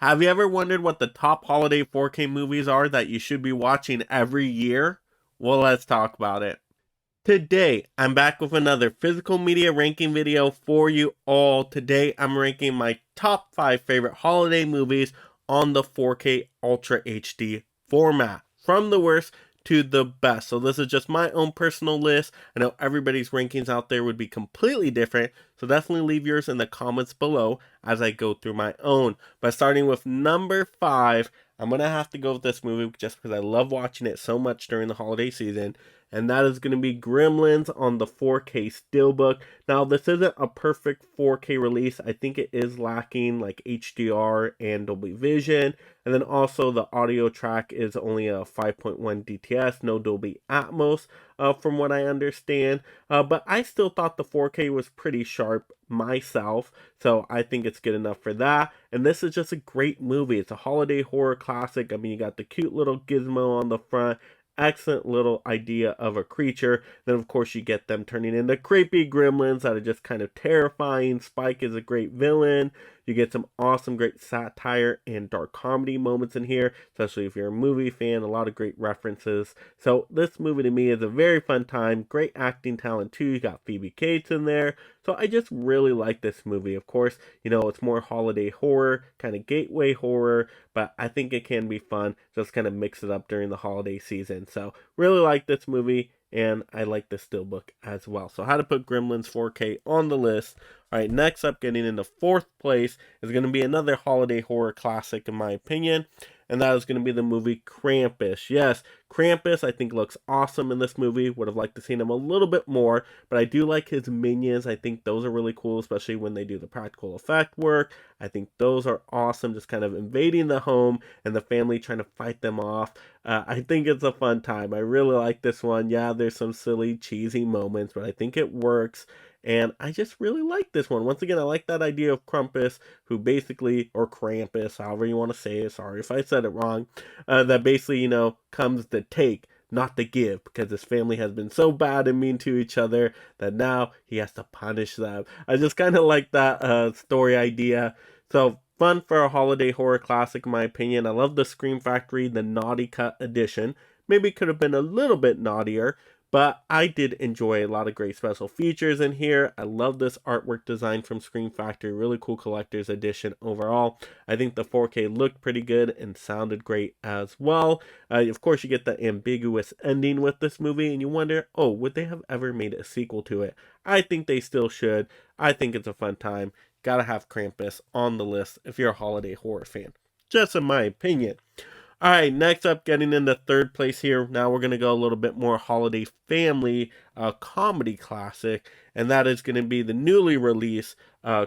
Have you ever wondered what the top holiday 4K movies are that you should be watching every year? Well, let's talk about it. Today, I'm back with another physical media ranking video for you all. Today, I'm ranking my top 5 favorite holiday movies on the 4K Ultra HD format. From the worst to the best. So this is just my own personal list. I know everybody's rankings out there would be completely different. So definitely leave yours in the comments below as I go through my own. But starting with number 5, I'm going to have to go with this movie just because I love watching it so much during the holiday season, and that is going to be Gremlins on the 4K Steelbook. Now, this isn't a perfect 4K release. I think it is lacking like HDR and Dolby Vision, and then also the audio track is only a 5.1 DTS, no Dolby Atmos, from what I understand. But I still thought the 4K was pretty sharp myself, so I think it's good enough for that. And this is just a great movie. It's a holiday horror classic. I mean, you got the cute little gizmo on the front, excellent little idea of a creature. Then, of course, you get them turning into creepy gremlins that are just kind of terrifying. Spike is a great villain. You get some awesome, great satire and dark comedy moments in here, especially if you're a movie fan. A lot of great references. So, this movie to me is a very fun time. Great acting talent, too. You got Phoebe Cates in there. So, I just really like this movie. Of course, you know, it's more holiday horror, kind of gateway horror, but I think it can be fun. Just kind of mix it up during the holiday season. So, really like this movie, and I like the Steelbook as well. So, how to put Gremlins 4K on the list. All right, next up, getting into 4th place, is going to be another holiday horror classic, in my opinion, and that is going to be the movie Krampus. Yes, Krampus, I think, looks awesome in this movie. Would have liked to see him a little bit more, but I do like his minions. I think those are really cool, especially when they do the practical effect work. I think those are awesome, just kind of invading the home and the family trying to fight them off. I think it's a fun time. I really like this one. Yeah, there's some silly, cheesy moments, but I think it works. And I just really like this one. Once again, I like that idea of Krampus, who basically, or Krampus, however you want to say it, sorry if I said it wrong, that basically, you know, comes to take, not to give, because his family has been so bad and mean to each other that now he has to punish them. I just kind of like that story idea. So, fun for a holiday horror classic, in my opinion. I love the Scream Factory, the Naughty Cut edition. Maybe it could have been a little bit naughtier, but I did enjoy a lot of great special features in here. I love this artwork design from Scream Factory. Really cool collector's edition overall. I think the 4K looked pretty good and sounded great as well. Of course, you get the ambiguous ending with this movie, and you wonder, oh, would they have ever made a sequel to it? I think they still should. I think it's a fun time. Gotta have Krampus on the list if you're a holiday horror fan. Just in my opinion. All right, next up, getting into 3rd place here. Now we're going to go a little bit more holiday family comedy classic, and that is going to be the newly released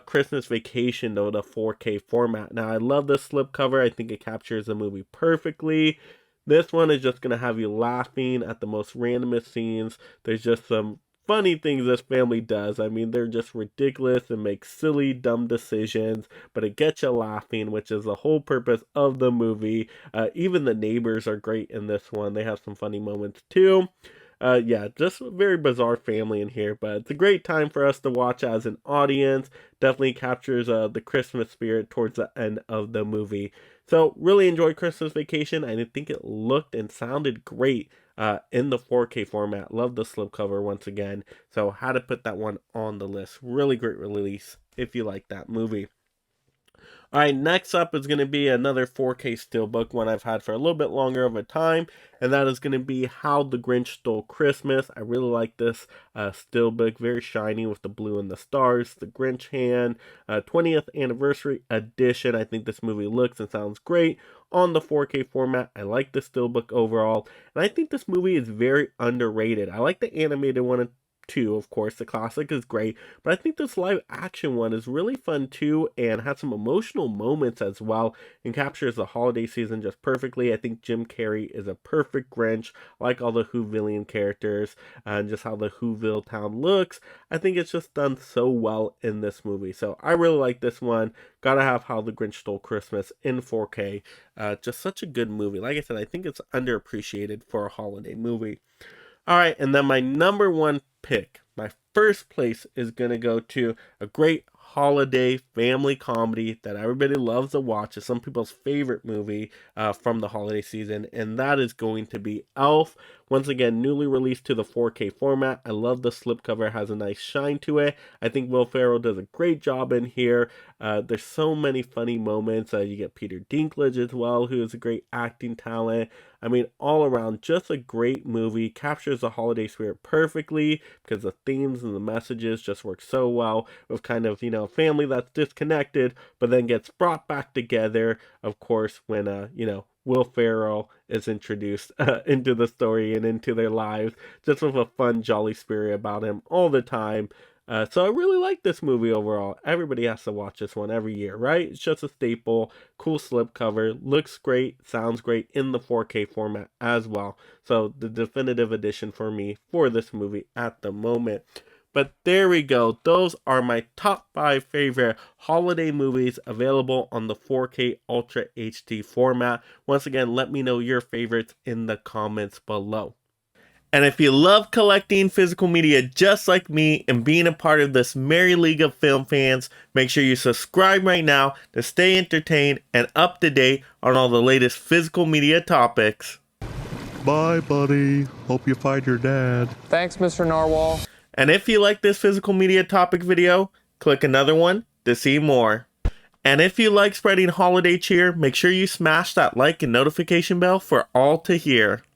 Christmas Vacation, though, the 4K format. Now, I love this slipcover. I think it captures the movie perfectly. This one is just going to have you laughing at the most randomest scenes. There's just some funny things this family does. I mean, they're just ridiculous and make silly, dumb decisions, but it gets you laughing, which is the whole purpose of the movie. Even the neighbors are great in this one. They have some funny moments too. Yeah, just a very bizarre family in here, but it's a great time for us to watch as an audience. Definitely captures the Christmas spirit towards the end of the movie. So, really enjoyed Christmas Vacation. I think it looked and sounded great in the 4K format. Love the slipcover once again. So, how to put that one on the list. Really great release if you like that movie. All right, next up is going to be another 4K Steelbook, one I've had for a little bit longer of a time, and that is going to be How the Grinch Stole Christmas. I really like this Steelbook, very shiny with the blue and the stars, the Grinch hand, 20th anniversary edition. I think this movie looks and sounds great on the 4K format. I like the Steelbook overall, and I think this movie is very underrated. I like the animated one too, of course. The classic is great, but I think this live action one is really fun too and has some emotional moments as well and captures the holiday season just perfectly. I think Jim Carrey is a perfect Grinch, like all the Whovillian characters and just how the Whoville town looks. I think it's just done so well in this movie. So I really like this one. Gotta have How the Grinch Stole Christmas in 4K. Just such a good movie. Like I said, I think it's underappreciated for a holiday movie. All right, and then my number one pick, my first place is going to go to a great holiday family comedy that everybody loves to watch. It's some people's favorite movie from the holiday season, and that is going to be Elf. Once again, newly released to the 4K format. I love the slipcover, has a nice shine to it. I think Will Ferrell does a great job in here. There's so many funny moments. You get Peter Dinklage as well, who is a great acting talent. I mean, all around, just a great movie. Captures the holiday spirit perfectly because the themes and the messages just work so well with kind of, a family that's disconnected, but then gets brought back together, of course, when, Will Ferrell is introduced into the story and into their lives, just with a fun, jolly spirit about him all the time. So I really like this movie overall. Everybody has to watch this one every year, right? It's just a staple. Cool slipcover. Looks great. Sounds great in the 4K format as well. So the definitive edition for me for this movie at the moment. But there we go. Those are my top 5 favorite holiday movies available on the 4K Ultra HD format. Once again, let me know your favorites in the comments below. And if you love collecting physical media just like me and being a part of this merry league of film fans, make sure you subscribe right now to stay entertained and up to date on all the latest physical media topics. Bye, buddy. Hope you find your dad. Thanks, Mr. Narwhal. And if you like this physical media topic video, click another one to see more. And if you like spreading holiday cheer, make sure you smash that like and notification bell for all to hear.